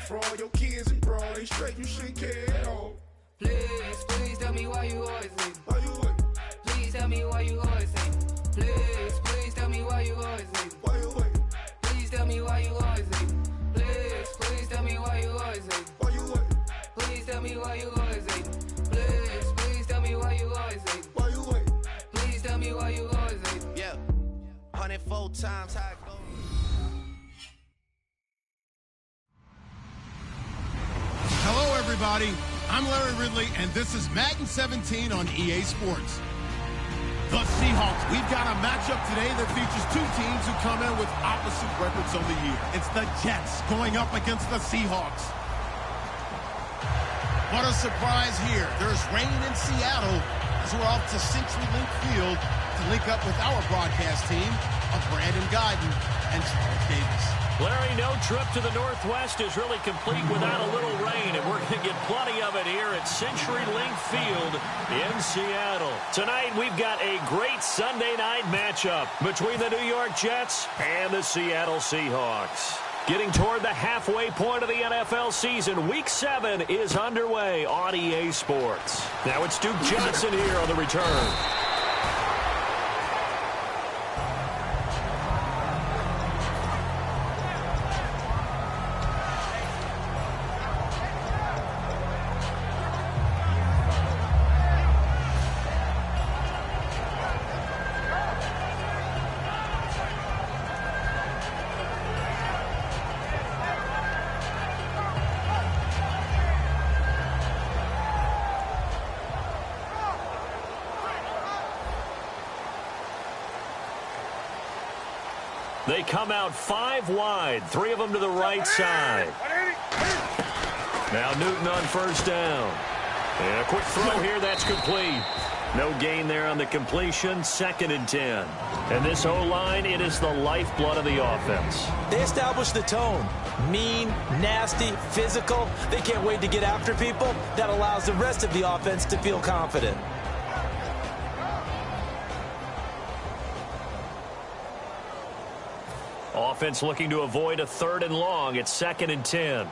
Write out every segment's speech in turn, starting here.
fraud. Your kids and bro, they straight, you shouldn't care at all. Please, please tell me why you always leave. Why you wait? Please tell me why you always leave. Please, please tell me why you always leave. Why you wait? Please tell me why you always leave. Please, please tell me why you always leave. Why you wait? Please tell me why you always leave. Please, please tell me why you always leave. Why you wait? Please tell me why you always leave. Yeah, 104 times how it goes. Hello, everybody. I'm Larry Ridley, and this is Madden 17 on EA Sports. The Seahawks. We've got a matchup today that features two teams who come in with opposite records on the year. It's the Jets going up against the Seahawks. What a surprise here. There's rain in Seattle as we're off to CenturyLink Field to link up with our broadcast team of Brandon Guyton and Charles Davis. Larry, no trip to the Northwest is really complete without a little rain, and we're going to get plenty of it here at CenturyLink Field in Seattle. Tonight, we've got a great Sunday night matchup between the New York Jets and the Seattle Seahawks. Getting toward the halfway point of the NFL season, Week 7 is underway on EA Sports. Now it's Duke Johnson here on the return. They come out 5 wide, 3 of them to the right side. Now Newton on first down. And a quick throw here, that's complete. No gain there on the completion, 2nd and 10. And this O-line, it is the lifeblood of the offense. They establish the tone. Mean, nasty, physical. They can't wait to get after people. That allows the rest of the offense to feel confident. Offense looking to avoid a 3rd and long. It's 2nd and 10.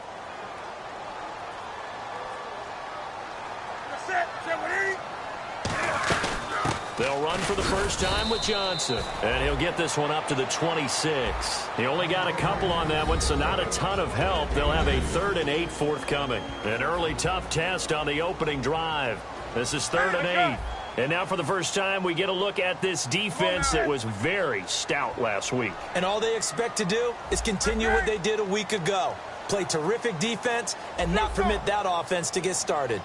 They'll run for the first time with Johnson. And he'll get this one up to the 26. He only got a couple on that one, so not a ton of help. They'll have a 3rd and 8 forthcoming. An early tough test on the opening drive. This is 3rd and 8. And now for the first time, we get a look at this defense that was very stout last week. And all they expect to do is continue what they did a week ago. Play terrific defense and not permit that offense to get started.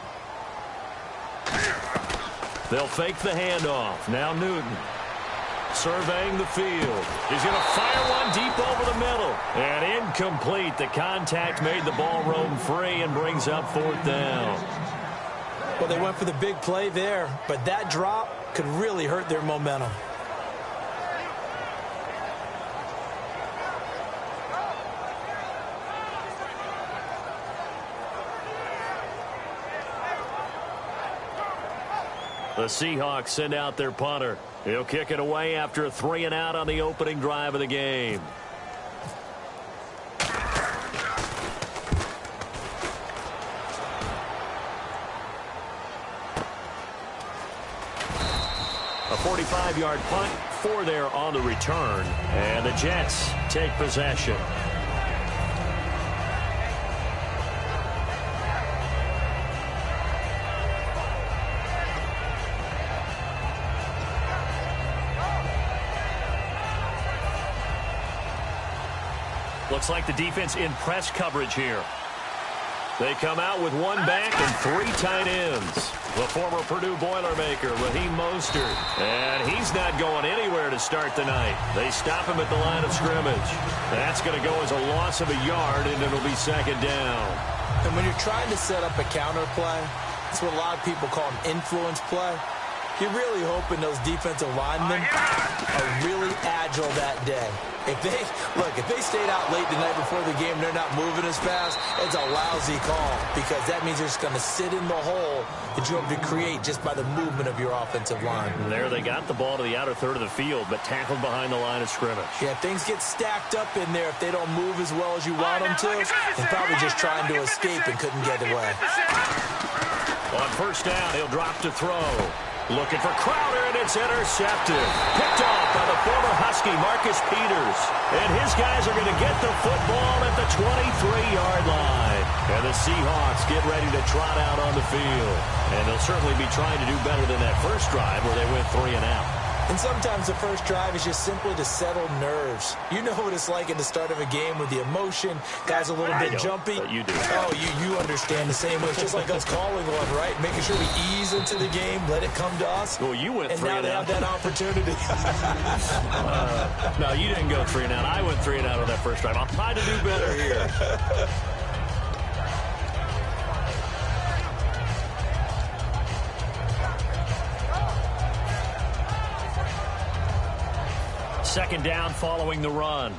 They'll fake the handoff. Now Newton surveying the field. He's going to fire one deep over the middle. And incomplete. The contact made the ball roam free and brings up 4th down. Well, they went for the big play there, but that drop could really hurt their momentum. The Seahawks send out their punter. He'll kick it away after a 3 and out on the opening drive of the game. A 45-yard punt, 4 there on the return. And the Jets take possession. Looks like the defense in press coverage here. They come out with 1 back and 3 tight ends. The former Purdue Boilermaker, Raheem Mostert. And he's not going anywhere to start the night. They stop him at the line of scrimmage. That's going to go as a loss of a yard, and it'll be 2nd down. And when you're trying to set up a counter play, it's what a lot of people call an influence play. You're really hoping those defensive linemen are really agile that day. If they stayed out late the night before the game, they're not moving as fast, it's a lousy call because that means they're just going to sit in the hole that you have to create just by the movement of your offensive line. And there they got the ball to the outer third of the field, but tackled behind the line of scrimmage. Yeah, things get stacked up in there if they don't move as well as you want them to, and probably just trying to escape and couldn't get away. On first down, he'll drop to throw. Looking for Crowder, and it's intercepted. Picked off by the former Husky, Marcus Peters. And his guys are going to get the football at the 23-yard line. And the Seahawks get ready to trot out on the field. And they'll certainly be trying to do better than that first drive where they went 3 and out. And sometimes the first drive is just simply to settle nerves. You know what it's like at the start of a game with the emotion. Guys a little bit jumpy. But you do. Oh, you understand the same way. It's just like us calling one, right? Making sure we ease into the game, let it come to us. Well, you went 3 and out. And now they have that opportunity. No, you didn't go 3 and out. I went 3 and out on that first drive. I'll try to do better here. Second down following the run.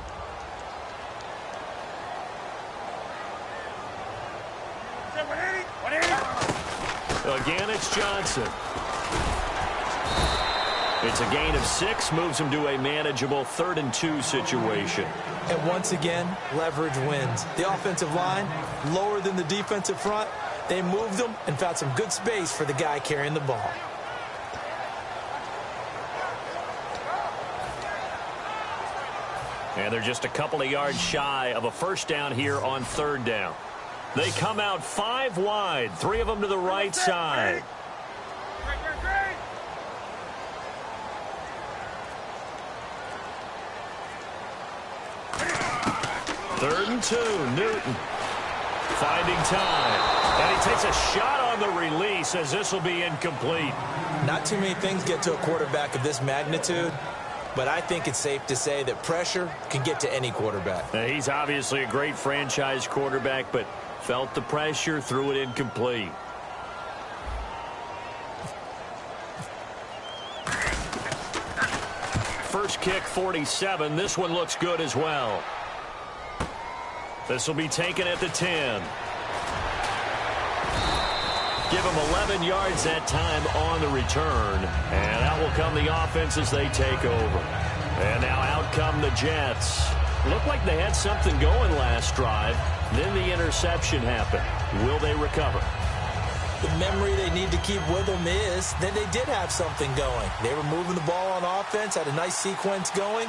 Again, it's Johnson. It's a gain of 6, moves him to a manageable 3rd and 2 situation. And once again, leverage wins. The offensive line, lower than the defensive front. They moved them and found some good space for the guy carrying the ball. And they're just a couple of yards shy of a first down here on 3rd down. They come out 5 wide, 3 of them to the right side. Third and 2, Newton finding time. And he takes a shot on the release as this will be incomplete. Not too many things get to a quarterback of this magnitude. But I think it's safe to say that pressure can get to any quarterback. Now, he's obviously a great franchise quarterback, but felt the pressure, threw it incomplete. First kick, 47. This one looks good as well. This will be taken at the 10. Give them 11 yards that time on the return. And out will come the offense as they take over. And now out come the Jets. Looked like they had something going last drive. Then the interception happened. Will they recover? The memory they need to keep with them is that they did have something going. They were moving the ball on offense, had a nice sequence going.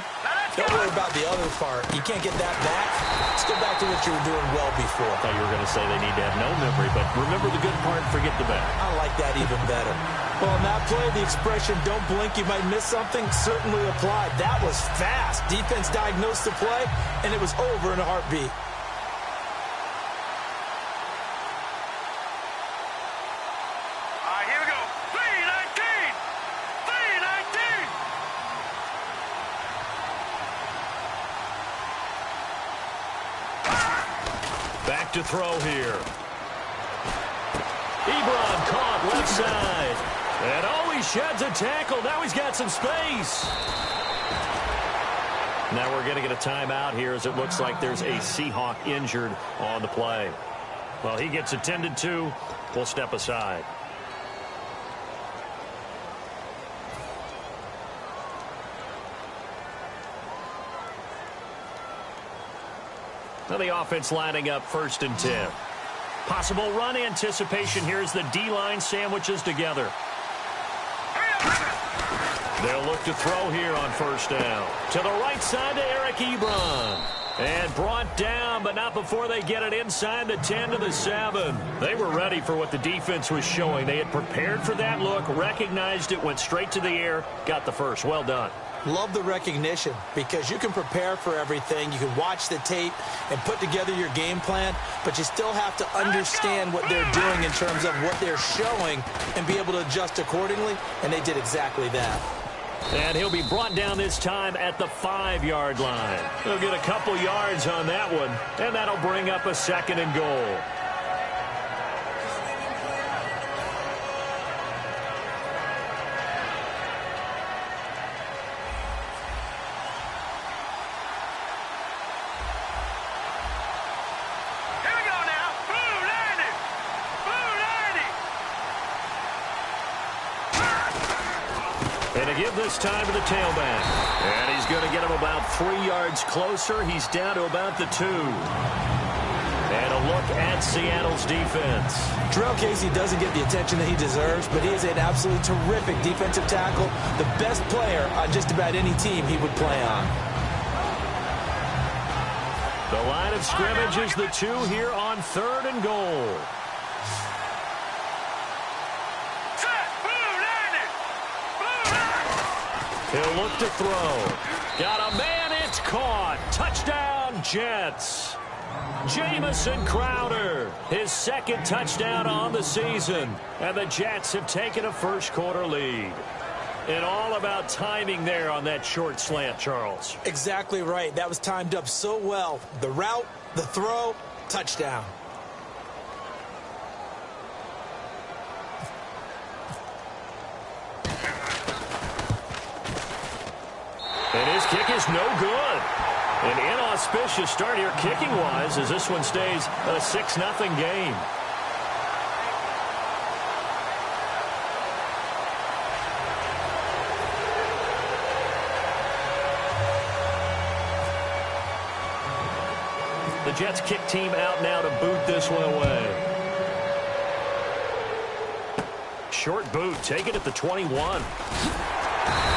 Don't worry about the other part. You can't get that back. Let's go back to what you were doing well before. I thought you were going to say they need to have no memory, but remember the good part and forget the bad. I like that even better. Well, on that play, the expression, don't blink, you might miss something, certainly applied. That was fast. Defense diagnosed the play, and it was over in a heartbeat. To throw here. Ebron caught left side. And oh, he sheds a tackle. Now he's got some space. Now we're going to get a timeout here as it looks like there's a Seahawk injured on the play. Well, he gets attended to. We'll step aside. Now the offense lining up 1st and 10. Possible run anticipation here as the D-line sandwiches together. They'll look to throw here on 1st down. To the right side to Eric Ebron. And brought down, but not before they get it inside the 10 to the 7. They were ready for what the defense was showing. They had prepared for that look, recognized it, went straight to the air, got the first. Well done. Love the recognition because you can prepare for everything. You can watch the tape and put together your game plan, but you still have to understand what they're doing in terms of what they're showing and be able to adjust accordingly, and they did exactly that. And he'll be brought down this time at the 5-yard line. He'll get a couple yards on that one, and that'll bring up a 2nd and goal. Going to give this time to the tailback. And he's going to get him about 3 yards closer. He's down to about the 2. And a look at Seattle's defense. Jarrell Casey doesn't get the attention that he deserves, but he is an absolutely terrific defensive tackle, the best player on just about any team he would play on. The line of scrimmage is the 2 here on 3rd and goal. He'll look to throw. Got a man, it's caught. Touchdown, Jets. Jamison Crowder, his 2nd touchdown on the season. And the Jets have taken a first-quarter lead. And all about timing there on that short slant, Charles. Exactly right. That was timed up so well. The route, the throw, touchdown. And his kick is no good. An inauspicious start here kicking-wise as this one stays a 6-0 game. The Jets kick team out now to boot this one away. Short boot, take it at the 21.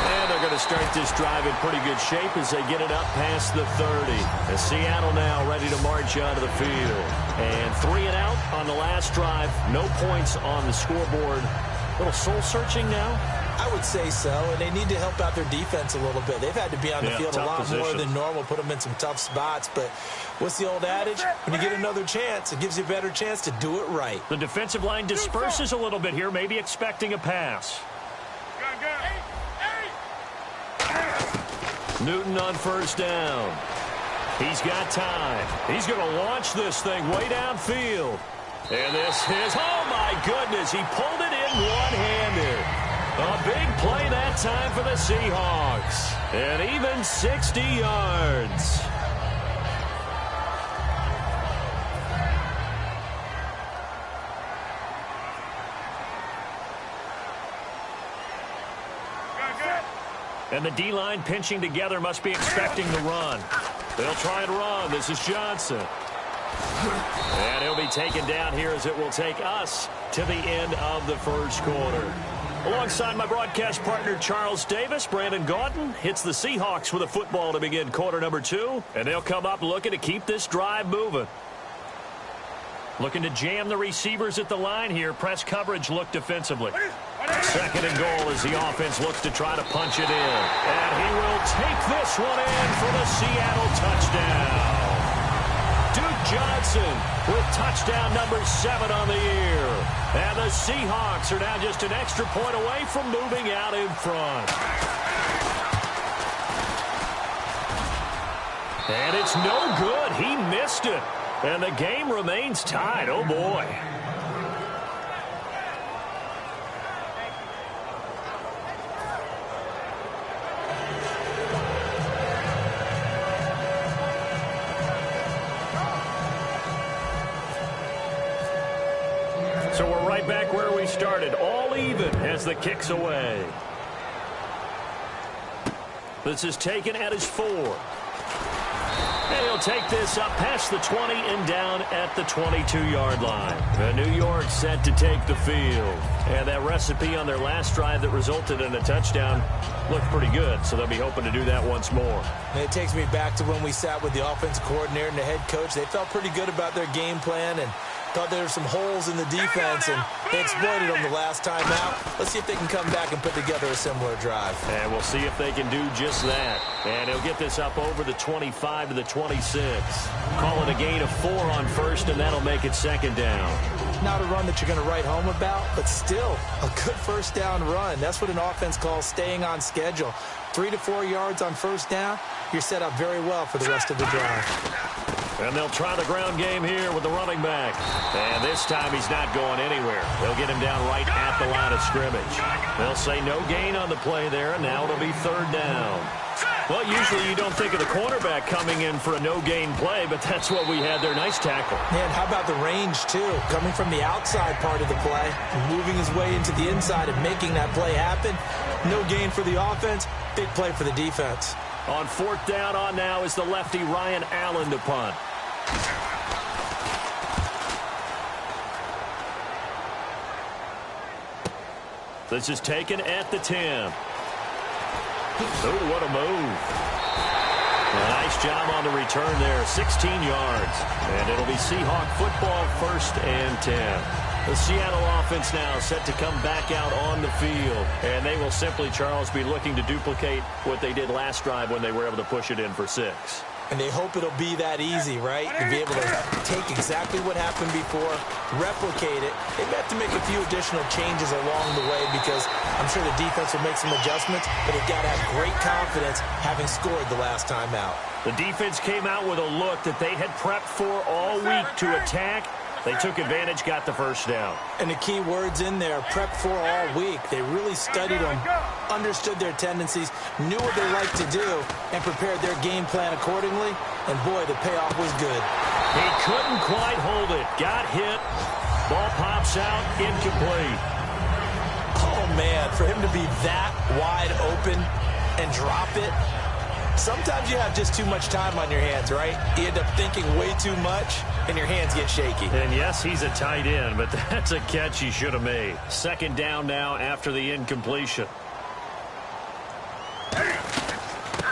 And they're going to start this drive in pretty good shape as they get it up past the 30. And Seattle now ready to march onto the field. And 3 and out on the last drive. No points on the scoreboard. A little soul-searching now? I would say so, and they need to help out their defense a little bit. They've had to be on the field a lot more than normal, put them in some tough spots. But what's the old adage? When you get another chance, it gives you a better chance to do it right. The defensive line disperses a little bit here, maybe expecting a pass. Newton on first down. He's got time. He's going to launch this thing way downfield. And this is, oh my goodness, he pulled it in one-handed. A big play that time for the Seahawks. And even 60 yards. And the D-line pinching together must be expecting the run. They'll try and run. This is Johnson. And he'll be taken down here as it will take us to the end of the first quarter. Alongside my broadcast partner, Charles Davis, Brandon Gaudin hits the Seahawks with a football to begin quarter number 2. And they'll come up looking to keep this drive moving. Looking to jam the receivers at the line here. Press coverage look defensively. 2nd and goal as the offense looks to try to punch it in. And he will take this one in for the Seattle touchdown. Duke Johnson with touchdown number 7 on the year. And the Seahawks are now just an extra point away from moving out in front. And it's no good. He missed it. And the game remains tied. Oh, boy. So we're right back where we started. All even as the kick's away. This is taken at his 4. And he'll take this up past the 20 and down at the 22-yard line. And New York set to take the field. And that recipe on their last drive that resulted in a touchdown looked pretty good, so they'll be hoping to do that once more. And it takes me back to when we sat with the offensive coordinator and the head coach. They felt pretty good about their game plan and thought there were some holes in the defense, and they exploited them the last time out. Let's see if they can come back and put together a similar drive. And we'll see if they can do just that. And he'll get this up over the 25 to the 26. Call it a gain of 4 on first, and that'll make it 2nd down. Not a run that you're going to write home about, but still a good first down run. That's what an offense calls staying on schedule. 3 to 4 yards on first down, you're set up very well for the rest of the drive. And they'll try the ground game here with the running back. And this time he's not going anywhere. They'll get him down right at the line of scrimmage. They'll say no gain on the play there, and now it'll be 3rd down. Well, usually you don't think of the cornerback coming in for a no-gain play, but that's what we had there. Nice tackle. And how about the range, too? Coming from the outside part of the play, moving his way into the inside and making that play happen. No gain for the offense, big play for the defense. On fourth down on now is the lefty Ryan Allen to punt. This is taken at the 10. Oh, what a move. A nice job on the return there, 16 yards. And it'll be Seahawk football, 1st and 10. The Seattle offense now set to come back out on the field. And they will simply, Charles, be looking to duplicate what they did last drive when they were able to push it in for 6. And they hope it'll be that easy, right? To be able to take exactly what happened before, replicate it. They have to make a few additional changes along the way because I'm sure the defense will make some adjustments, but they've got to have great confidence having scored the last time out. The defense came out with a look that they had prepped for all week to attack. They took advantage, got the first down. And the key words in there, prep for all week. They really studied them, understood their tendencies, knew what they like to do, and prepared their game plan accordingly. And, boy, the payoff was good. He couldn't quite hold it. Got hit. Ball pops out, incomplete. Oh, man, for him to be that wide open and drop it. Sometimes you have just too much time on your hands, right? You end up thinking way too much, and your hands get shaky. And, yes, he's a tight end, but that's a catch he should have made. 2nd down now after the incompletion.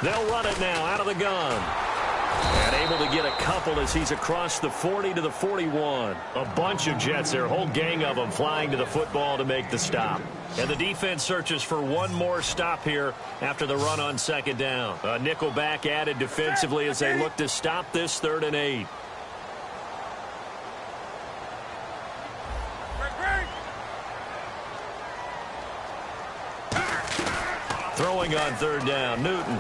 They'll run it now out of the gun. And able to get a couple as he's across the 40 to the 41. A bunch of Jets there, a whole gang of them flying to the football to make the stop. And the defense searches for one more stop here after the run on 2nd down. A nickel back added defensively as they look to stop this 3rd and 8. Throwing on 3rd down, Newton.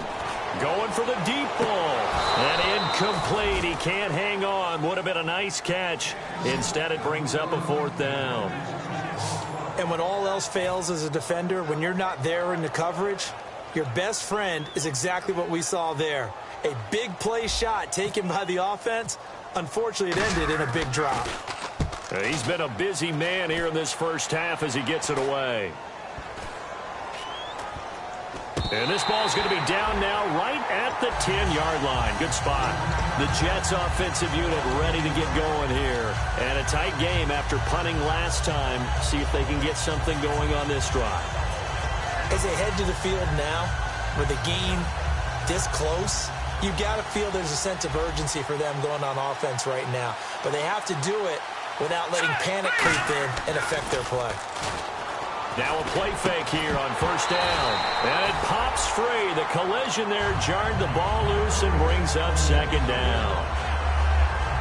Going for the deep ball. And incomplete. He can't hang on. Would have been a nice catch. Instead, it brings up a 4th down. And when all else fails as a defender, when you're not there in the coverage, your best friend is exactly what we saw there. A big play shot taken by the offense. Unfortunately, it ended in a big drop. He's been a busy man here in this first half as he gets it away. And this ball's going to be down now right at the 10-yard line. Good spot. The Jets offensive unit ready to get going here. And a tight game after punting last time. See if they can get something going on this drive. As they head to the field now, with the game this close, you got to feel there's a sense of urgency for them going on offense right now. But they have to do it without letting panic creep in and affect their play. Now a play fake here on 1st down. And it pops free. The collision there jarred the ball loose and brings up 2nd down.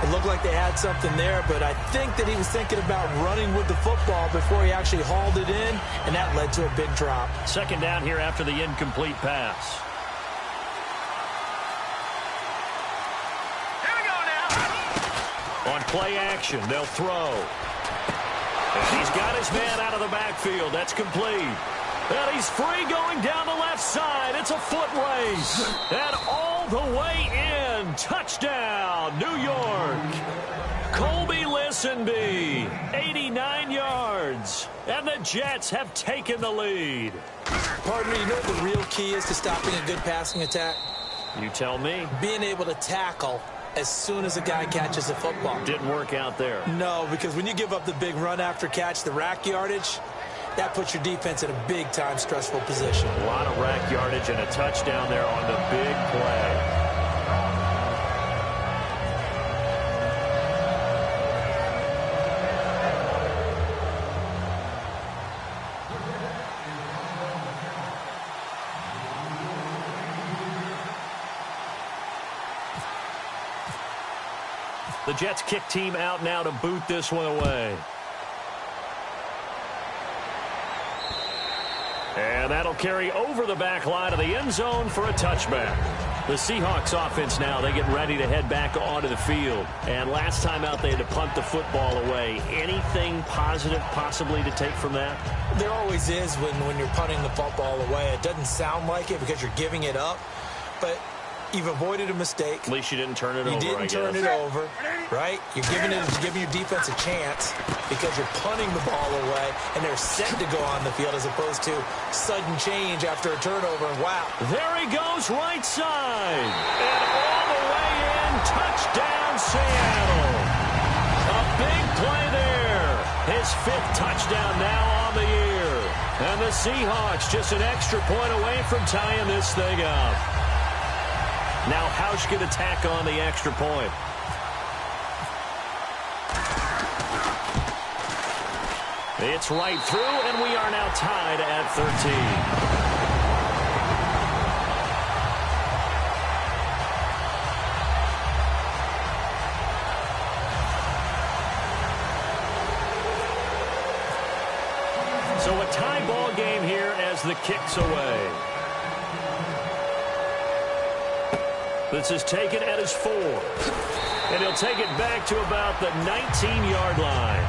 It looked like they had something there, but I think that he was thinking about running with the football before he actually hauled it in, and that led to a big drop. 2nd down here after the incomplete pass. Here we go now. On play action, they'll throw. And he's got his man out of the backfield. That's complete. And he's free going down the left side. It's a foot race. And all the way in. Touchdown, New York. Colby Listenbee, 89 yards. And the Jets have taken the lead. Partner, you know what the real key is to stopping a good passing attack? You tell me. Being able to tackle as soon as a guy catches the football. Didn't work out there. No, because when you give up the big run after catch, the rack yardage, that puts your defense in a big-time stressful position. A lot of rack yardage and a touchdown there on the big play. The Jets kick team out now to boot this one away. And that'll carry over the back line of the end zone for a touchback. The Seahawks offense now, they get ready to head back onto the field. And last time out, they had to punt the football away. Anything positive possibly to take from that? There always is when you're punting the football away. It doesn't sound like it because you're giving it up. but you've avoided a mistake. At least you didn't turn it over, You didn't turn it over, right? You're giving your defense a chance because you're punting the ball away, and they're set to go on the field as opposed to sudden change after a turnover. And wow. There he goes, right side. And all the way in, touchdown, Seattle. A big play there. His 5th touchdown now on the year. And the Seahawks just an extra point away from tying this thing up. Now Hausch can attack on the extra point. It's right through, and we are now tied at 13. So a tie ball game here as the kick's away. This is taken at his 4. And he'll take it back to about the 19-yard line.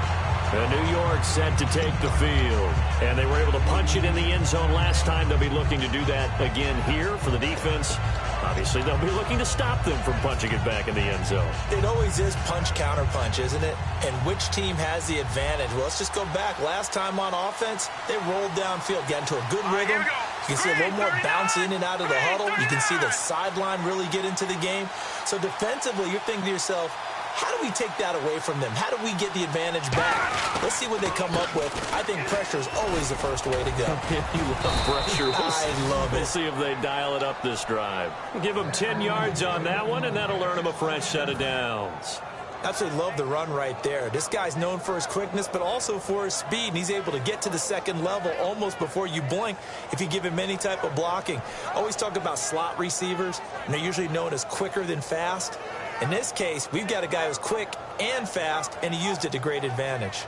And New York set to take the field. And they were able to punch it in the end zone last time. They'll be looking to do that again here for the defense. Obviously, they'll be looking to stop them from punching it back in the end zone. It always is punch-counter-punch, isn't it? And which team has the advantage? Well, let's just go back. Last time on offense, they rolled downfield, got into a good rhythm. You can see a little more bounce in and out of the huddle. You can see the sideline really get into the game. So defensively, you're thinking to yourself, how do we take that away from them? How do we get the advantage back? Let's see what they come up with. I think pressure is always the first way to go. You love pressure. I love it. We'll see if they dial it up this drive. Give them 10 yards on that one, and that'll earn them a fresh set of downs. Absolutely love the run right there. This guy's known for his quickness, but also for his speed. And he's able to get to the second level almost before you blink if you give him any type of blocking. Always talk about slot receivers, and they're usually known as quicker than fast. In this case, we've got a guy who's quick and fast, and he used it to great advantage.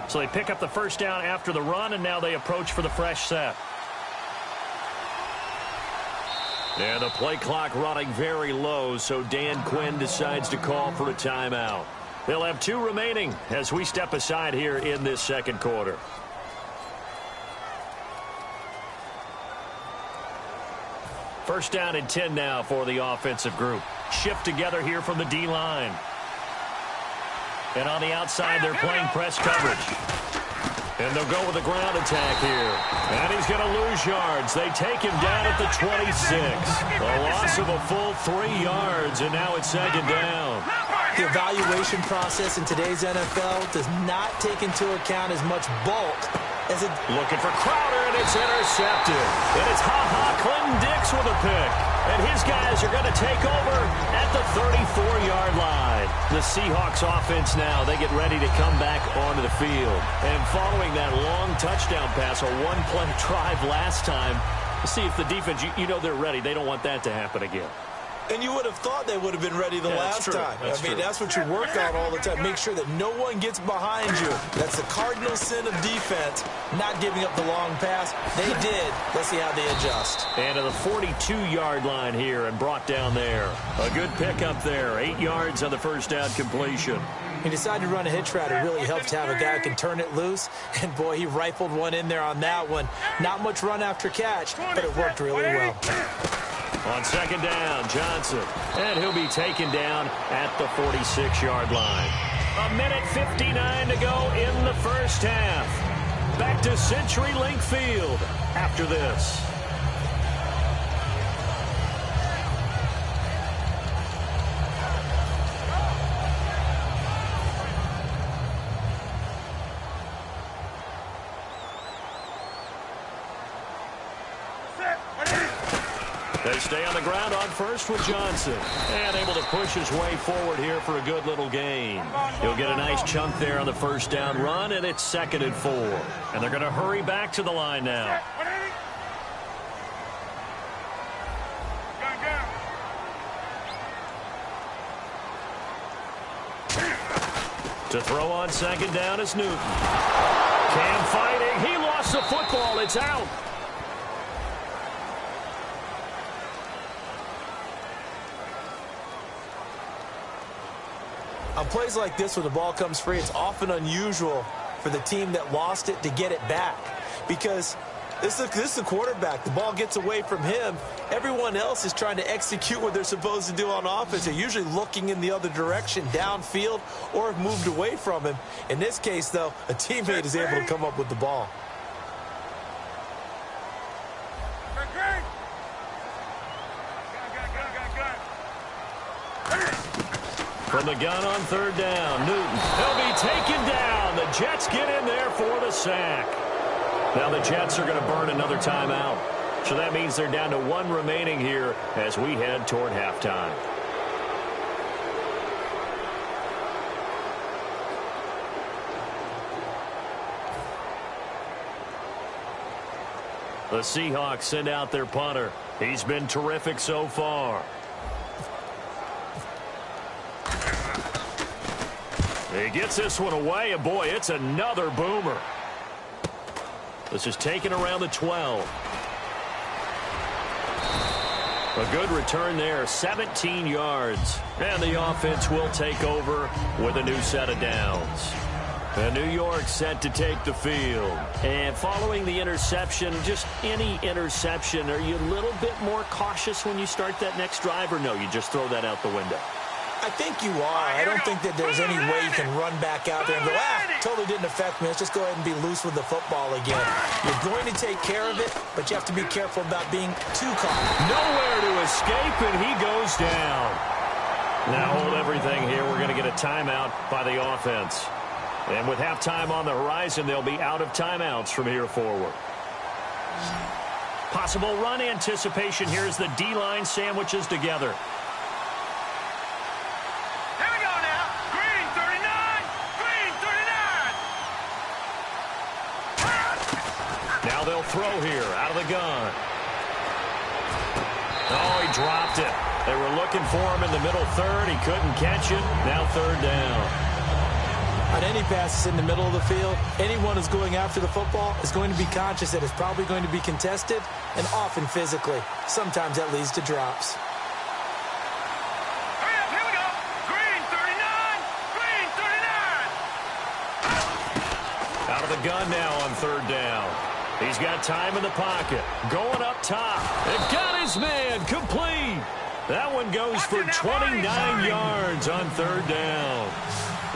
So they pick up the first down after the run, and now they approach for the fresh set. And the play clock running very low, so Dan Quinn decides to call for a timeout. They'll have 2 remaining as we step aside here in this second quarter. First down and 10 now for the offensive group. Shift together here from the D-line. And on the outside, they're playing press coverage. And they'll go with a ground attack here. And he's going to lose yards. They take him down at the 26. A loss of a full 3 yards, and now it's second down. The evaluation process in today's NFL does not take into account as much bulk as it... Looking for Crowder, and it's intercepted. And it's Clinton Dix with a pick. And his guys are going to take over at the 34-yard line. The Seahawks offense now, they get ready to come back onto the field. And following that long touchdown pass, a one-play drive last time, see if the defense, you know they're ready. They don't want that to happen again. And you would have thought they would have been ready the last time. I mean, that's what you work on all the time. Make sure that no one gets behind you. That's the cardinal sin of defense, not giving up the long pass. They did. Let's see how they adjust. And to the 42-yard line here and brought down there. A good pickup there. 8 yards on the first down completion. He decided to run a hitch route. It really helps to have a guy who can turn it loose. And, boy, he rifled one in there on that one. Not much run after catch, but it worked really well. On second down, Johnson. And he'll be taken down at the 46-yard line. 1:59 to go in the first half. Back to CenturyLink Field after this. They stay on the ground on first with Johnson. And able to push his way forward here for a good little gain. He'll get a nice chunk there on the first down run, and it's 2nd and 4. And they're going to hurry back to the line now. To throw on second down is Newton. Cam fighting. He lost the football. It's out. On plays like this where the ball comes free, it's often unusual for the team that lost it to get it back because this is the quarterback. The ball gets away from him. Everyone else is trying to execute what they're supposed to do on offense. They're usually looking in the other direction, downfield, or have moved away from him. In this case, though, a teammate is able to come up with the ball. From the gun on third down, Newton. He'll be taken down. The Jets get in there for the sack. Now the Jets are going to burn another timeout. So that means they're down to one remaining here as we head toward halftime. The Seahawks send out their punter. He's been terrific so far. He gets this one away, and boy, it's another boomer. This is taken around the 12. A good return there, 17 yards. And the offense will take over with a new set of downs. And New York set to take the field. And following the interception, just any interception, are you a little bit more cautious when you start that next drive, or no, you just throw that out the window? I think you are. I don't think that there's any way you can run back out there and go, totally didn't affect me. Let's just go ahead and be loose with the football again. You're going to take care of it, but you have to be careful about being too confident. Nowhere to escape, and he goes down. Now hold everything here. We're going to get a timeout by the offense. And with halftime on the horizon, they'll be out of timeouts from here forward. Possible run anticipation here as the D-line sandwiches together. Now they'll throw here out of the gun. Oh, he dropped it. They were looking for him in the middle third. He couldn't catch it. Now third down. On any passes in the middle of the field, anyone who's going after the football is going to be conscious that it's probably going to be contested and often physically. Sometimes that leads to drops. Here we go. Green 39. Green 39. Out of the gun now on third down. He's got time in the pocket. Going up top. And got his man complete. That one goes for 29 yards on third down.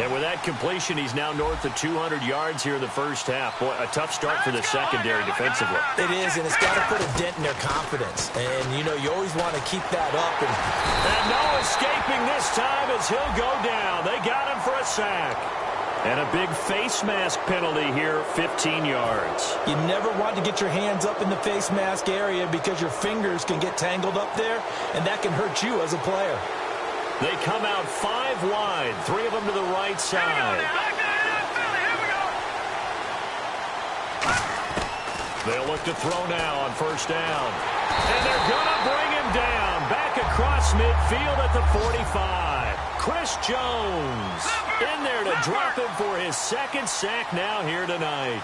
And with that completion, he's now north of 200 yards here in the first half. Boy, a tough start for the secondary defensively. It is, and it's got to put a dent in their confidence. And, you know, you always want to keep that up. And no escaping this time as he'll go down. They got him for a sack. And a big face mask penalty here, 15 yards. You never want to get your hands up in the face mask area because your fingers can get tangled up there, and that can hurt you as a player. They come out 5 wide, 3 of them to the right side. They'll look to throw now on first down. And they're going to bring him down. Back across midfield at the 45. Chris Jones in there to drop him for his second sack now here tonight.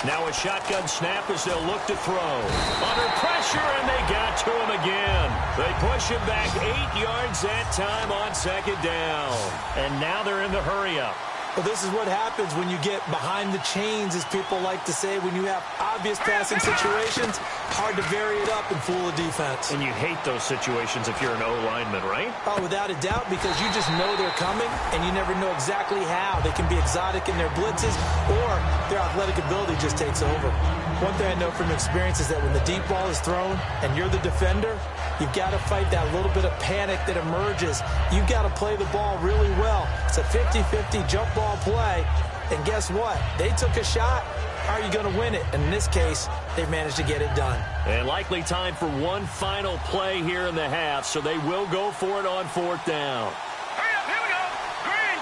Now a shotgun snap as they'll look to throw. Under pressure, and they got to him again. They push him back 8 yards that time on second down. And now they're in the hurry-up. Well, this is what happens when you get behind the chains, as people like to say. When you have obvious passing situations, hard to vary it up and fool the defense. And you hate those situations if you're an O-lineman, right? Oh, without a doubt, because you just know they're coming, and you never know exactly how. They can be exotic in their blitzes, or their athletic ability just takes over. One thing I know from experience is that when the deep ball is thrown and you're the defender, you've got to fight that little bit of panic that emerges. You've got to play the ball really well. It's a 50-50 jump ball play, and guess what? They took a shot. How are you going to win it? And in this case, they've managed to get it done. And likely time for one final play here in the half, so they will go for it on fourth down. Hurry up, here we go. Green.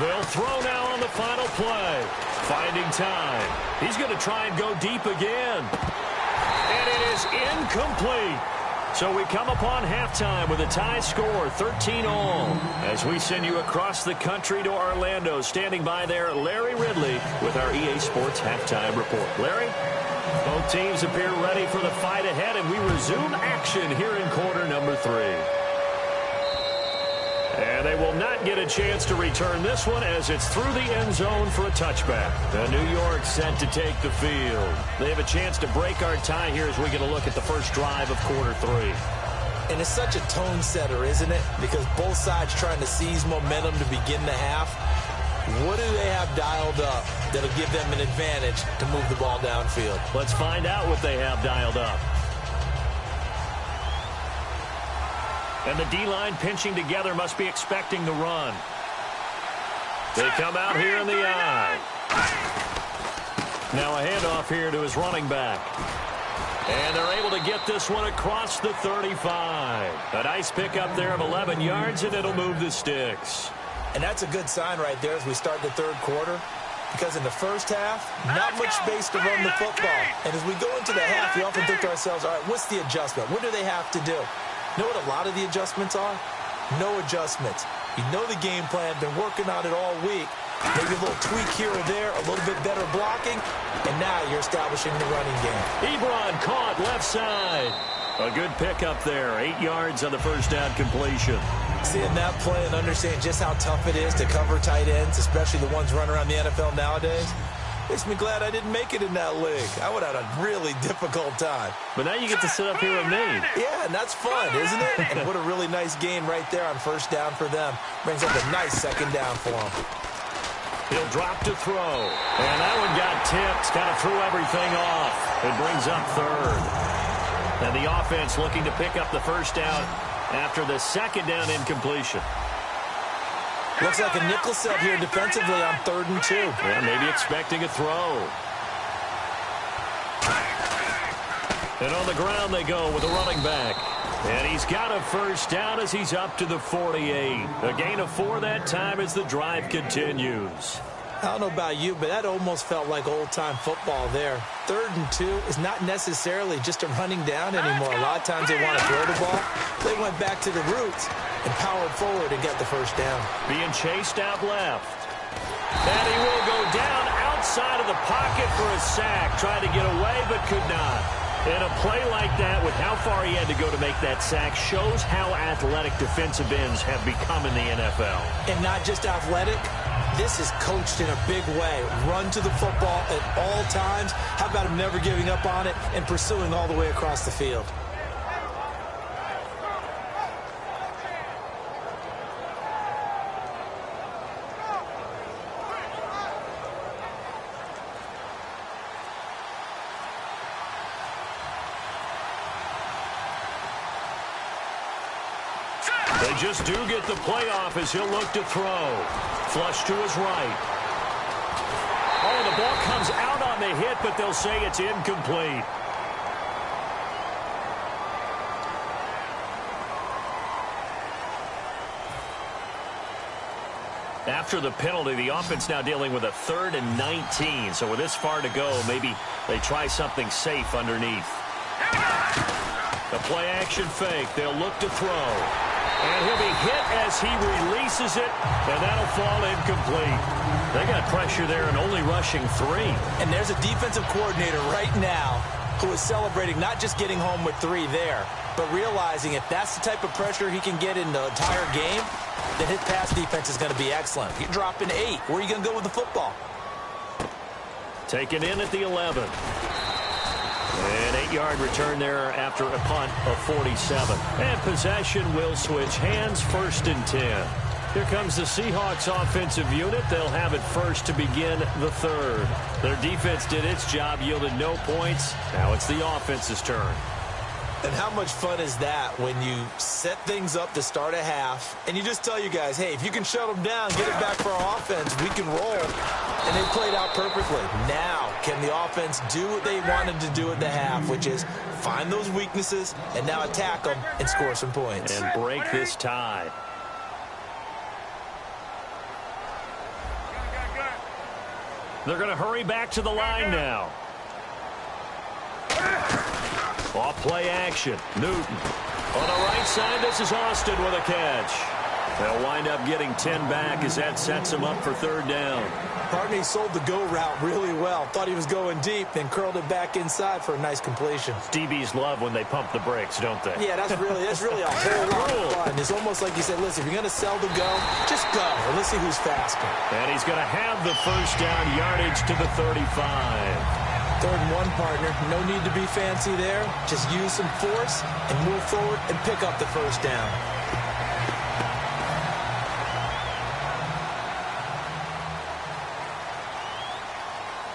They'll throw now on the final play. Finding time. He's going to try and go deep again. And it is incomplete. So we come upon halftime with a tie score, 13-all. As we send you across the country to Orlando, standing by there, Larry Ridley with our EA Sports Halftime Report. Larry? Both teams appear ready for the fight ahead, and we resume action here in quarter number 3. And they will not get a chance to return this one as it's through the end zone for a touchback. New York set to take the field. They have a chance to break our tie here as we get a look at the first drive of quarter 3. And it's such a tone setter, isn't it? Because both sides trying to seize momentum to begin the half. What do they have dialed up that'll give them an advantage to move the ball downfield? Let's find out what they have dialed up. And the D-line pinching together must be expecting the run. They come out here in the eye. Now a handoff here to his running back. And they're able to get this one across the 35. A nice pickup there of 11 yards, and it'll move the sticks. And that's a good sign right there as we start the third quarter. Because in the first half, not much space to run the football. And as we go into the half, we often think to ourselves, all right, what's the adjustment? What do they have to do? You know what a lot of the adjustments are? No adjustments. You know the game plan, been working on it all week. Maybe a little tweak here or there, a little bit better blocking, and now you're establishing the running game. Ebron caught left side. A good pickup there, 8 yards on the first down completion. Seeing that play and understanding just how tough it is to cover tight ends, especially the ones running around the NFL nowadays, makes me glad I didn't make it in that league. I would have had a really difficult time. But now you get to sit up here with me. Yeah, and that's fun, isn't it? And what a really nice gain right there on first down for them. Brings up a nice second down for them. He'll drop to throw. And that one got tipped. Kind of threw everything off. It brings up third. And the offense looking to pick up the first down after the second down incompletion. Looks like a nickel set here defensively on 3rd and 2. Yeah, maybe expecting a throw. And on the ground they go with a running back. And he's got a first down as he's up to the 48. A gain of 4 that time as the drive continues. I don't know about you, but that almost felt like old-time football there. 3rd and 2 is not necessarily just a running down anymore. A lot of times they want to throw the ball. They went back to the roots and powered forward and got the first down. Being chased out left. And he will go down outside of the pocket for a sack. Tried to get away, but could not. And a play like that, with how far he had to go to make that sack, shows how athletic defensive ends have become in the NFL. And not just athletic. This is coached in a big way. Run to the football at all times. How about him never giving up on it and pursuing all the way across the field? They just do get the playoff as he'll look to throw. Flush to his right. Oh, the ball comes out on the hit, but they'll say it's incomplete. After the penalty, the offense now dealing with a 3rd and 19. So with this far to go, maybe they try something safe underneath. The play-action fake. They'll look to throw. And he'll be hit as he releases it, and that'll fall incomplete. They got pressure there and only rushing 3. And there's a defensive coordinator right now who is celebrating not just getting home with 3 there, but realizing if that's the type of pressure he can get in the entire game, then his pass defense is going to be excellent. You're dropping 8. Where are you going to go with the football? Taken in at the 11. An 8-yard return there after a punt of 47. And possession will switch hands, 1st and 10. Here comes the Seahawks offensive unit. They'll have it first to begin the 3rd. Their defense did its job, yielded no points. Now it's the offense's turn. And how much fun is that when you set things up to start a half and you just tell you guys, hey, if you can shut them down, get it back for our offense, we can roll. And they played out perfectly. Now, can the offense do what they wanted to do at the half, which is find those weaknesses and now attack them and score some points. And break this tie. They're going to hurry back to the line now. Off play action. Newton. On the right side, this is Austin with a catch. They'll wind up getting 10 back as that sets them up for third down. Partney sold the go route really well. Thought he was going deep, then curled it back inside for a nice completion. DBs love when they pump the brakes, don't they? Yeah, that's really a whole lot of fun. It's almost like you said, listen, if you're going to sell the go, just go. And let's see who's faster. And he's going to have the first down yardage to the 35. 3rd and 1, partner. No need to be fancy there. Just use some force and move forward and pick up the first down.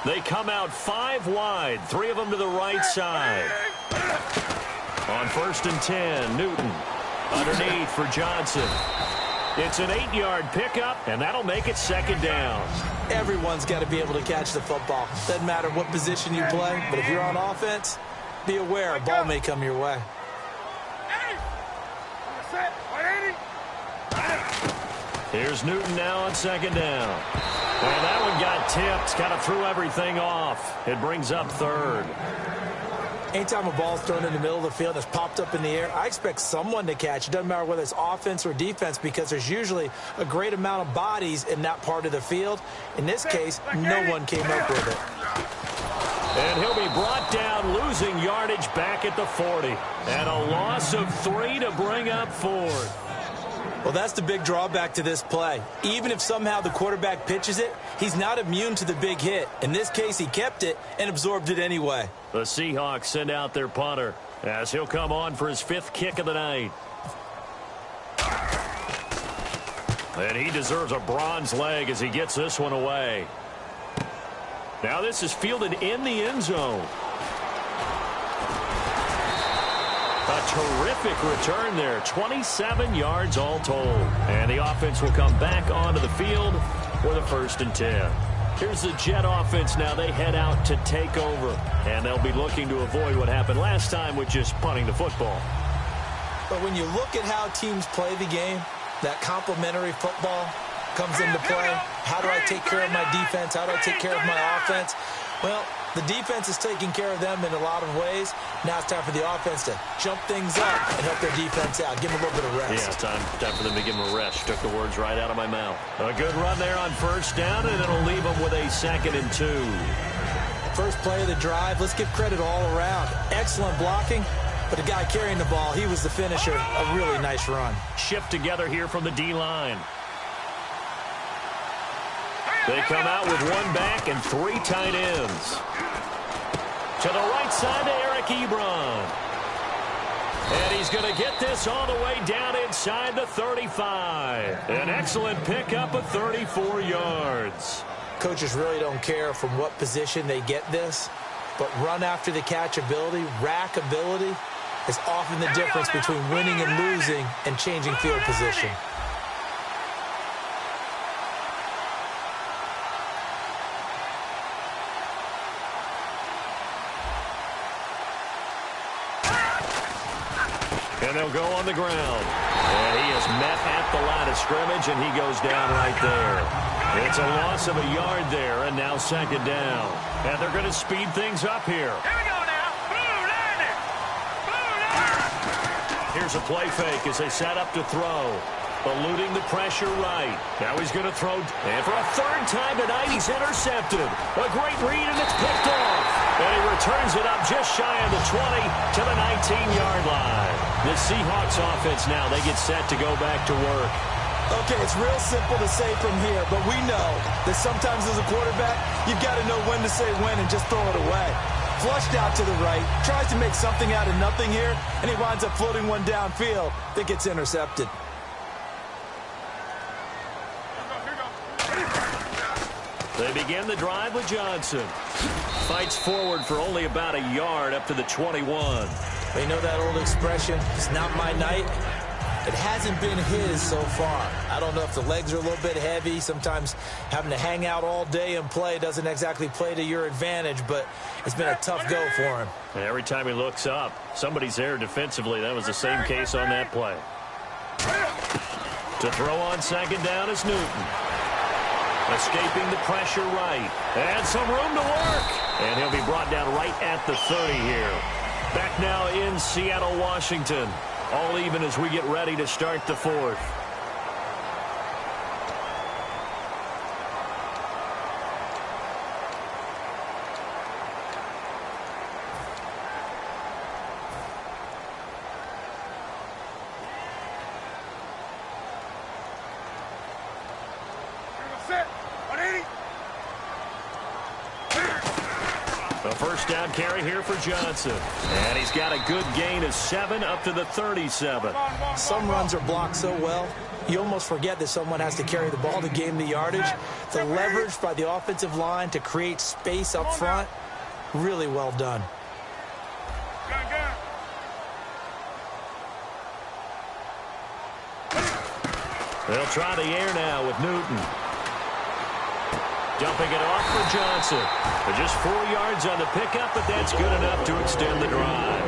They come out 5 wide, 3 of them to the right side. On 1st and 10, Newton underneath for Johnson. It's an 8-yard pickup, and that'll make it 2nd down. Everyone's got to be able to catch the football. Doesn't matter what position you play, but if you're on offense, be aware a ball may come your way. Here's Newton now on 2nd down. And that one got tipped, kind of threw everything off. It brings up 3rd. Anytime a ball's thrown in the middle of the field and it's popped up in the air, I expect someone to catch. It doesn't matter whether it's offense or defense because there's usually a great amount of bodies in that part of the field. In this case, no one came up with it. And he'll be brought down, losing yardage back at the 40. And a loss of 3 to bring up 4th. Well, that's the big drawback to this play. Even if somehow the quarterback pitches it, he's not immune to the big hit. In this case, he kept it and absorbed it anyway. The Seahawks send out their punter as he'll come on for his 5th kick of the night. And he deserves a bronze leg as he gets this one away. Now this is fielded in the end zone. A terrific return there, 27 yards all told. And the offense will come back onto the field for the 1st and 10. Here's the Jet offense now. They head out to take over. And they'll be looking to avoid what happened last time with just punting the football. But when you look at how teams play the game, that complementary football comes into play. How do I take care of my defense? How do I take care of my offense? Well, the defense is taking care of them in a lot of ways. Now it's time for the offense to jump things up and help their defense out. Give them a little bit of rest. Yeah, time for them to give them a rest. Took the words right out of my mouth. A good run there on 1st down, and it'll leave them with a 2nd and 2. First play of the drive. Let's give credit all around. Excellent blocking, but the guy carrying the ball, he was the finisher. A really nice run. Shift together here from the D-line. They come out with 1 back and 3 tight ends. To the right side to Eric Ebron. And he's going to get this all the way down inside the 35. An excellent pickup of 34 yards. Coaches really don't care from what position they get this, but run after the catch ability, rack ability, is often the difference between winning and losing and changing field position. And they'll go on the ground. And he is met at the line of scrimmage, and he goes down right there. It's a loss of a yard there, and now 2nd down. And they're going to speed things up here. Here we go now. Blue landing. Blue landing. Here's a play fake as they set up to throw. Eluding the pressure right. Now he's going to throw. And for a 3rd time tonight, he's intercepted. A great read, and it's picked off. And he returns it up just shy of the 20 to the 19-yard line. The Seahawks offense now, they get set to go back to work. Okay, it's real simple to say from here, but we know that sometimes as a quarterback, you've got to know when to say when and just throw it away. Flushed out to the right, tries to make something out of nothing here, and he winds up floating one downfield that gets intercepted. They begin the drive with Johnson. Fights forward for only about a yard up to the 21. They know that old expression, it's not my night. It hasn't been his so far. I don't know if the legs are a little bit heavy. Sometimes having to hang out all day and play doesn't exactly play to your advantage, but it's been a tough go for him. And every time he looks up, somebody's there defensively. That was the same case on that play. To throw on 2nd down is Newton. Escaping the pressure right. And some room to work. And he'll be brought down right at the 30 here. Back now in Seattle, Washington. All even as we get ready to start the 4th. first down carry here for Johnson. And he's got a good gain of 7 up to the 37. Some runs are blocked so well, you almost forget that someone has to carry the ball to gain the yardage. The leverage by the offensive line to create space up front, really well done. They'll try the air now with Newton. Dumping it off for Johnson. But just 4 yards on the pickup, but that's good enough to extend the drive.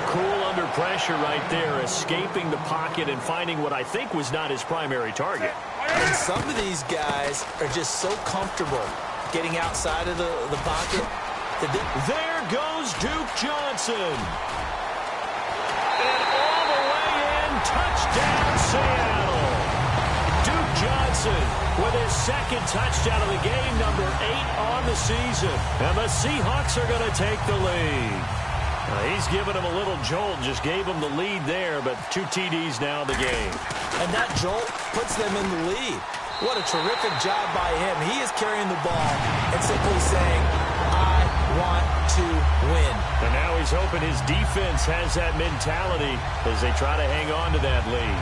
Cool under pressure right there, escaping the pocket and finding what I think was not his primary target. And some of these guys are just so comfortable getting outside of the pocket. There goes Duke Johnson. And all the way in, touchdown Seattle. Duke Johnson with his second touchdown of the game, number 8 on the season. And the Seahawks are going to take the lead. He's given him a little jolt, just gave him the lead there, but 2 TDs now in the game. And that jolt puts them in the lead. What a terrific job by him. He is carrying the ball and simply saying, I want to win. And now he's hoping his defense has that mentality as they try to hang on to that lead.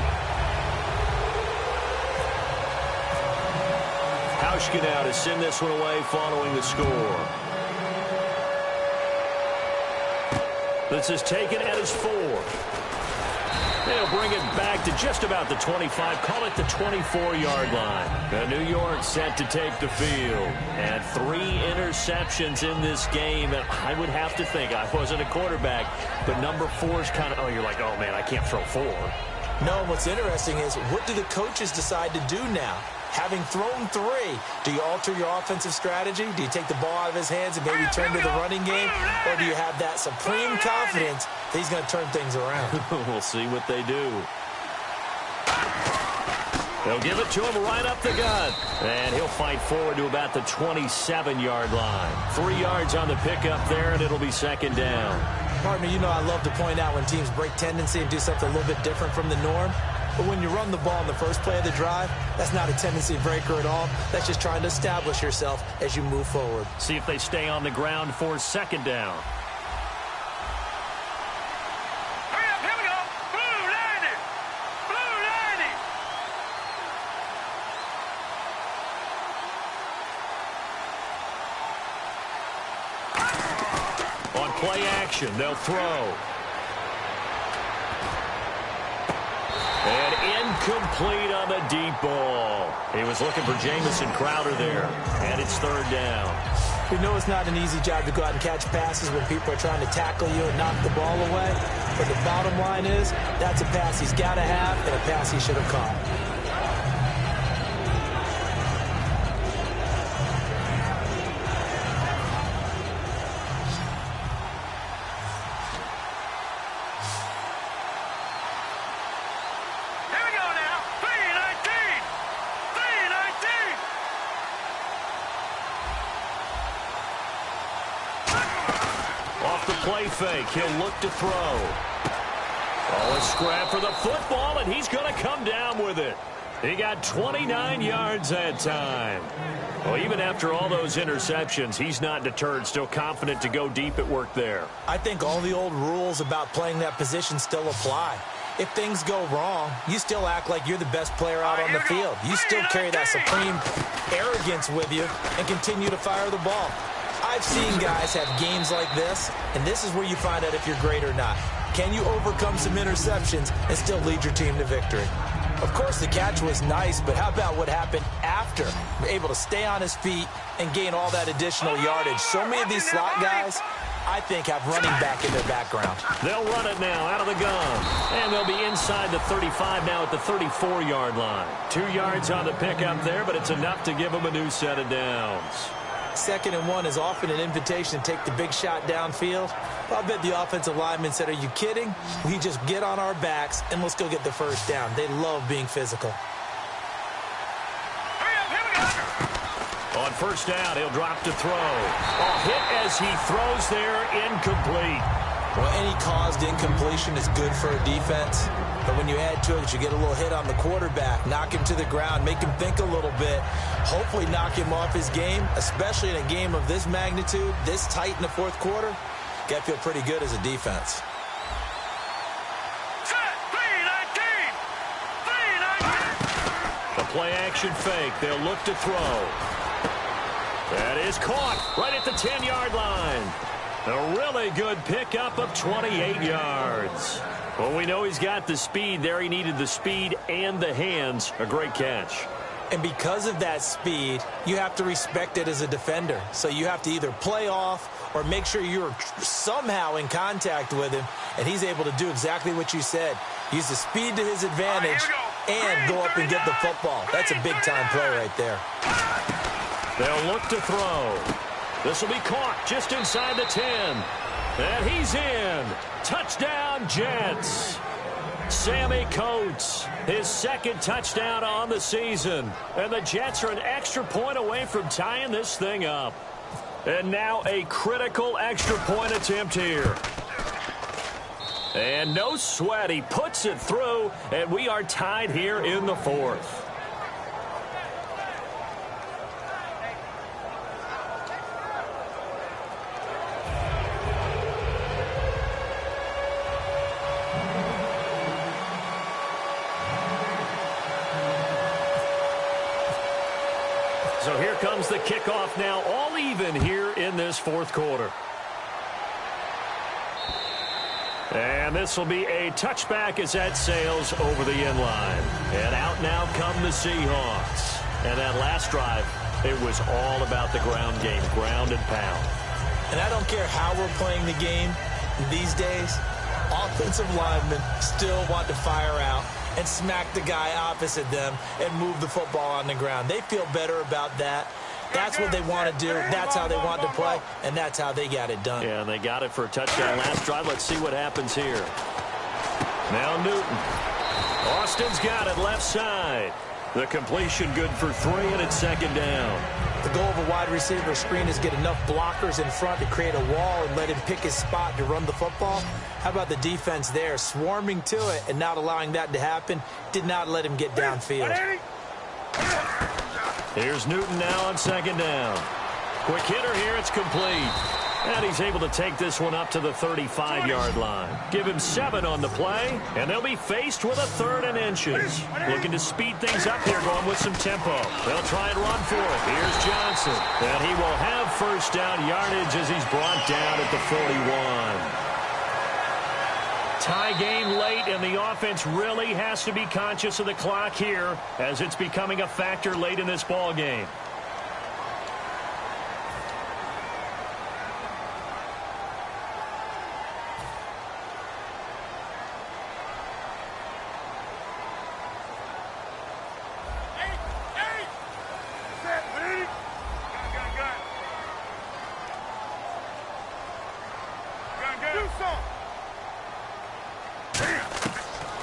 Hauschka now to send this one away following the score. This is taken at his 4. They'll bring it back to just about the 25. Call it the 24-yard line. Now New York set to take the field. And 3 interceptions in this game. And I would have to think, I wasn't a quarterback, but number 4 is kind of, you're like, oh, man, I can't throw 4. No, what's interesting is, what do the coaches decide to do now? Having thrown 3, do you alter your offensive strategy? Do you take the ball out of his hands and maybe turn to the running game? Or do you have that supreme confidence that he's going to turn things around? We'll see what they do. They'll give it to him right up the gut. And he'll fight forward to about the 27-yard line. 3 yards on the pickup there, and it'll be second down. Partner, you know I love to point out when teams break tendency and do something a little bit different from the norm. But when you run the ball in the first play of the drive, that's not a tendency breaker at all. That's just trying to establish yourself as you move forward. See if they stay on the ground for second down. Hurry up, here we go. Blue landing. Blue landing. On play action, they'll throw. And incomplete on the deep ball. He was looking for Jamison Crowder there. And it's third down. We know it's not an easy job to go out and catch passes when people are trying to tackle you and knock the ball away. But the bottom line is, that's a pass he's got to have and a pass he should have caught. Play fake. He'll look to throw. Oh, a scrap for the football, and he's going to come down with it. He got 29 yards that time. Well, even after all those interceptions, he's not deterred, still confident to go deep at work there. I think all the old rules about playing that position still apply. If things go wrong, you still act like you're the best player out on the field. You still carry that supreme arrogance with you and continue to fire the ball. I've seen guys have games like this, and this is where you find out if you're great or not. Can you overcome some interceptions and still lead your team to victory? Of course, the catch was nice, but how about what happened after? Able to stay on his feet and gain all that additional yardage. So many of these slot guys, I think, have running back in their background. They'll run it now out of the gun. And they'll be inside the 35 now at the 34-yard line. 2 yards on the pickup there, but it's enough to give them a new set of downs. 2nd and 1 is often an invitation to take the big shot downfield. Well, I bet the offensive lineman said, are you kidding? We just get on our backs and let's go get the first down. They love being physical. On first down, he'll drop to throw. A hit as he throws there, incomplete. Well, any caused incompletion is good for a defense. But when you add to it, you get a little hit on the quarterback, knock him to the ground, make him think a little bit, hopefully knock him off his game, especially in a game of this magnitude, this tight in the fourth quarter. Got to feel pretty good as a defense. The play-action fake. They'll look to throw. That is caught right at the 10-yard line. A really good pickup of 28 yards. Well, we know he's got the speed there. He needed the speed and the hands. A great catch. And because of that speed, you have to respect it as a defender. So you have to either play off or make sure you're somehow in contact with him. And he's able to do exactly what you said. Use the speed to his advantage and go up and get the football. That's a big-time play right there. They'll look to throw. This will be caught just inside the 10. And he's in. Touchdown, Jets. Sammy Coates, his second touchdown on the season. And the Jets are an extra point away from tying this thing up. And now a critical extra point attempt here. And no sweat. He puts it through, and we are tied here in the fourth. So here comes the kickoff now, all even here in this fourth quarter. And this will be a touchback as that sails over the end line. And out now come the Seahawks. And that last drive, it was all about the ground game, ground and pound. And I don't care how we're playing the game these days, offensive linemen still want to fire out and smack the guy opposite them and move the football on the ground. They feel better about that. That's what they want to do. That's how they want to play, and that's how they got it done. Yeah, and they got it for a touchdown last drive. Let's see what happens here. Now Newton. Austin's got it left side. The completion good for 3, and it's second down. The goal of a wide receiver screen is get enough blockers in front to create a wall and let him pick his spot to run the football. How about the defense there, swarming to it and not allowing that to happen? Did not let him get downfield. Here's Newton now on second down. Quick hitter here, it's complete. And he's able to take this one up to the 35-yard line. Give him 7 on the play, and they'll be faced with a 3rd and inches. Looking to speed things up here, going with some tempo. They'll try and run for it. Here's Johnson. And he will have first down yardage as he's brought down at the 41. Tie game late, and the offense really has to be conscious of the clock here as it's becoming a factor late in this ball game.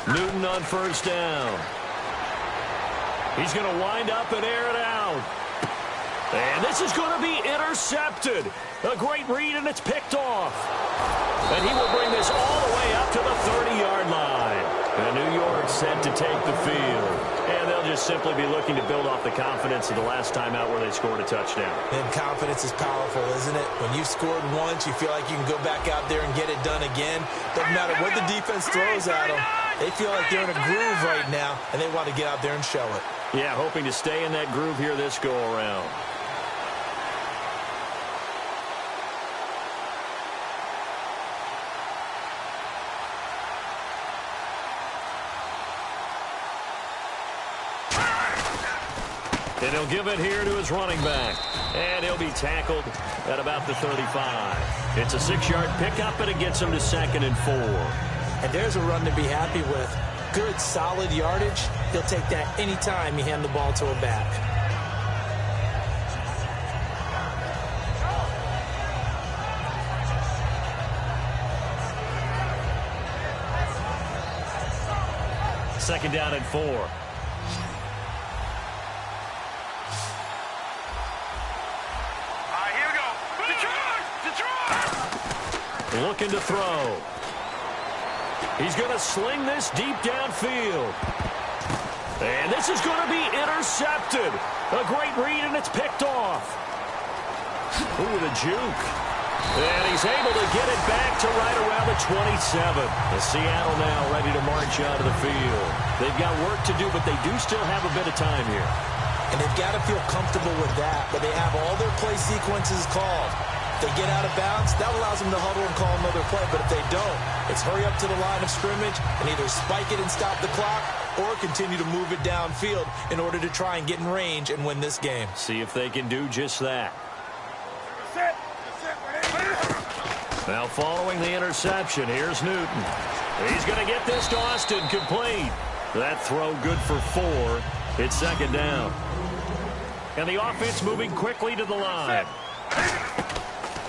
Newton on first down. He's going to wind up and air it out. And this is going to be intercepted. A great read, and it's picked off. And he will bring this all the way up to the 30-yard line. And New York set to take the field. And they'll just simply be looking to build off the confidence of the last time out where they scored a touchdown. And confidence is powerful, isn't it? When you've scored once, you feel like you can go back out there and get it done again. Doesn't matter what the defense throws at them. They feel like they're in a groove right now, and they want to get out there and show it. Yeah, hoping to stay in that groove here this go-around. And he'll give it here to his running back. And he'll be tackled at about the 35. It's a 6-yard pickup, and it gets him to 2nd and 4. And there's a run to be happy with. Good, solid yardage. He'll take that anytime you hand the ball to a back. Second down and 4. looking to throw. He's going to sling this deep downfield. And this is going to be intercepted. A great read, and it's picked off. Ooh, the juke. And he's able to get it back to right around the 27. The Seattle now ready to march out of the field. They've got work to do, but they do still have a bit of time here. And they've got to feel comfortable with that, but they have all their play sequences called. If they get out of bounds, that allows them to huddle and call another play. But if they don't, it's hurry up to the line of scrimmage and either spike it and stop the clock or continue to move it downfield in order to try and get in range and win this game. See if they can do just that. Now following the interception, here's Newton. He's going to get this to Austin complete. That throw good for 4. It's second down. And the offense moving quickly to the line.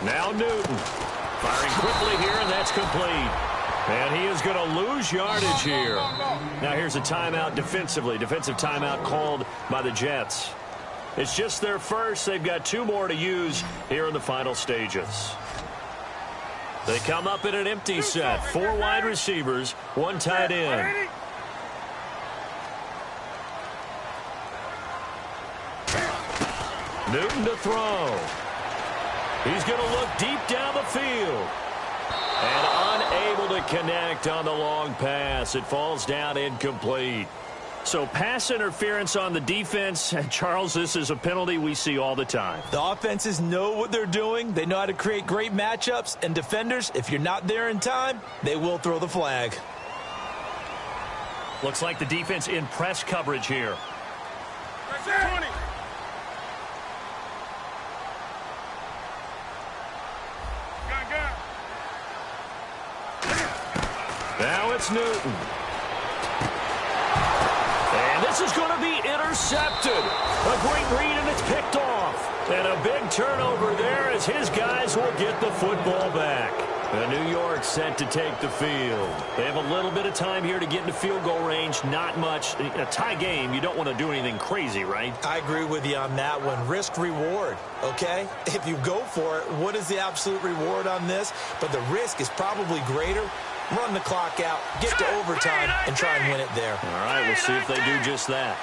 Now Newton firing quickly here, and that's complete. And he is going to lose yardage here. Now here's a timeout defensively. Defensive timeout called by the Jets. It's just their first. They've got 2 more to use here in the final stages. They come up in an empty set. 4 wide receivers, 1 tight end. Newton to throw. He's going to look deep down the field. And unable to connect on the long pass. It falls down incomplete. So pass interference on the defense. Charles, this is a penalty we see all the time. The offenses know what they're doing. They know how to create great matchups. And defenders, if you're not there in time, they will throw the flag. Looks like the defense in press coverage here. 20. Now it's Newton. And this is going to be intercepted. A great read, and it's picked off. And a big turnover there as his guys will get the football back. And New York set to take the field. They have a little bit of time here to get into field goal range. Not much. A tie game, you don't want to do anything crazy, right? I agree with you on that one. Risk-reward, okay? If you go for it, what is the absolute reward on this? But the risk is probably greater. Run the clock out, get to overtime, and try and win it there. All right, we'll see if they do just that.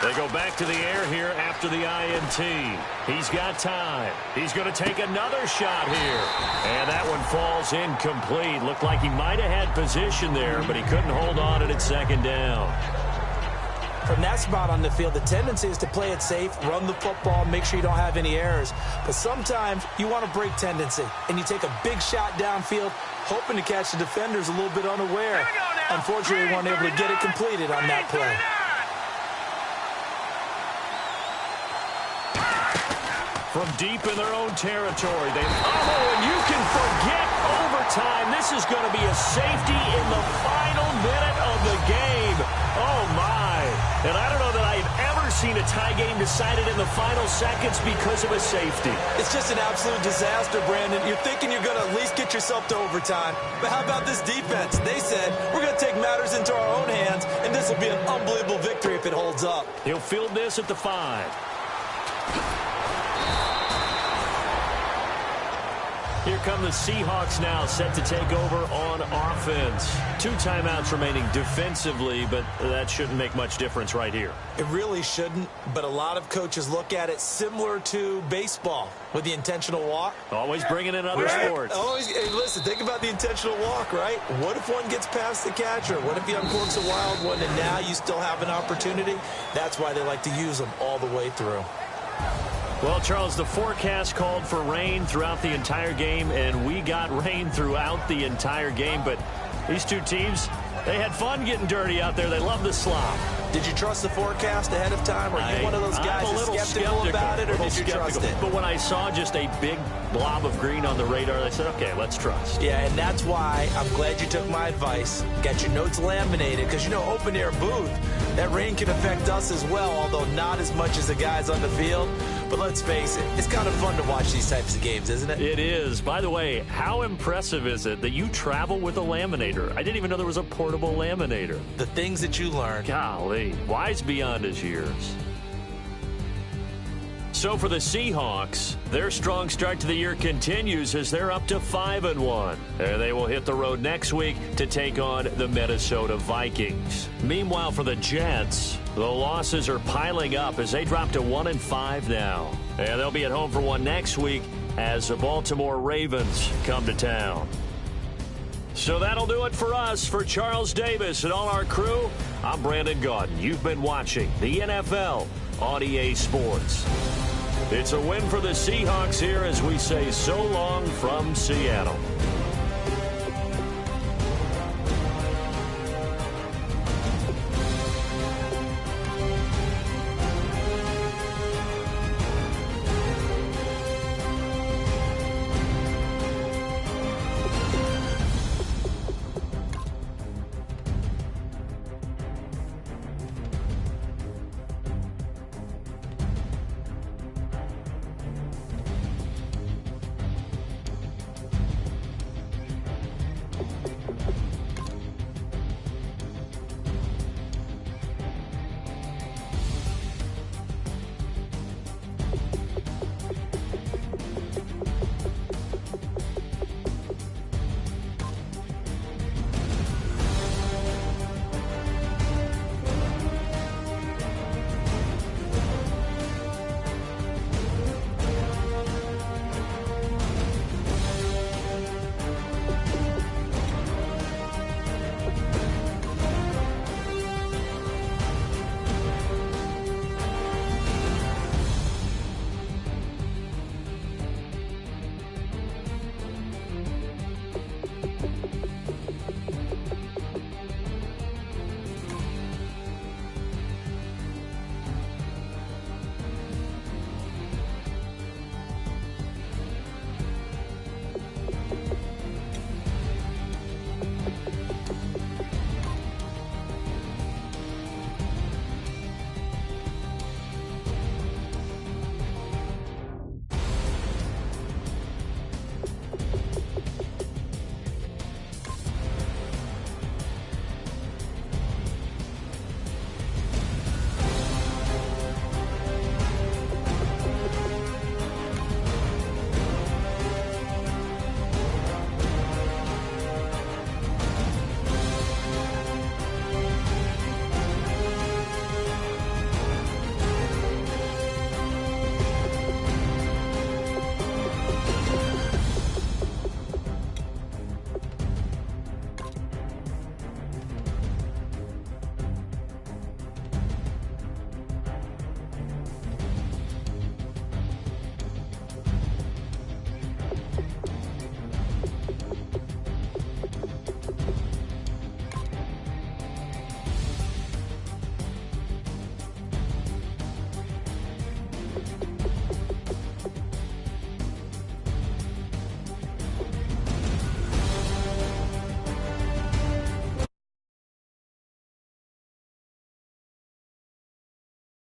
They go back to the air here after the INT. He's got time. He's going to take another shot here. And that one falls incomplete. Looked like he might have had position there, but he couldn't hold on and it's second down. From that spot on the field, the tendency is to play it safe, run the football, make sure you don't have any errors. But sometimes you want to break tendency, and you take a big shot downfield, hoping to catch the defenders a little bit unaware. Unfortunately, they weren't able to get it completed on that play. From deep in their own territory, and you can forget overtime. This is going to be a safety in the final minute of the game. Oh, my. And I don't know that I've ever seen a tie game decided in the final seconds because of a safety. It's just an absolute disaster, Brandon. You're thinking you're going to at least get yourself to overtime. But how about this defense? They said, we're going to take matters into our own hands, and this will be an unbelievable victory if it holds up. He'll field this at the 5. Here come the Seahawks now, set to take over on offense. 2 timeouts remaining defensively, but that shouldn't make much difference right here. It really shouldn't, but a lot of coaches look at it similar to baseball with the intentional walk. Always bringing in other sports. Always, hey, listen, think about the intentional walk, right? What if one gets past the catcher? What if he uncorks a wild one and now you still have an opportunity? That's why they like to use them all the way through. Well, Charles, the forecast called for rain throughout the entire game, and we got rain throughout the entire game. But these two teams, they had fun getting dirty out there. They love the slop. Did you trust the forecast ahead of time? Or are you one of those guys that's skeptical about it, or did you trust it? But when I saw just a big blob of green on the radar, I said, okay, let's trust. Yeah, and that's why I'm glad you took my advice. Got your notes laminated, because, you know, open-air booth, that rain can affect us as well, although not as much as the guys on the field. But let's face it, it's kind of fun to watch these types of games, isn't it? It is. By the way, how impressive is it that you travel with a laminator? I didn't even know there was a portable laminator. The things that you learn. Golly, wise beyond his years. So for the Seahawks, their strong start to the year continues as they're up to 5-1. And they will hit the road next week to take on the Minnesota Vikings. Meanwhile, for the Jets, the losses are piling up as they drop to 1-5 now. And they'll be at home for one next week as the Baltimore Ravens come to town. So that'll do it for us. For Charles Davis and all our crew, I'm Brandon Gaudin. You've been watching the NFL on EA Sports. It's a win for the Seahawks here as we say so long from Seattle.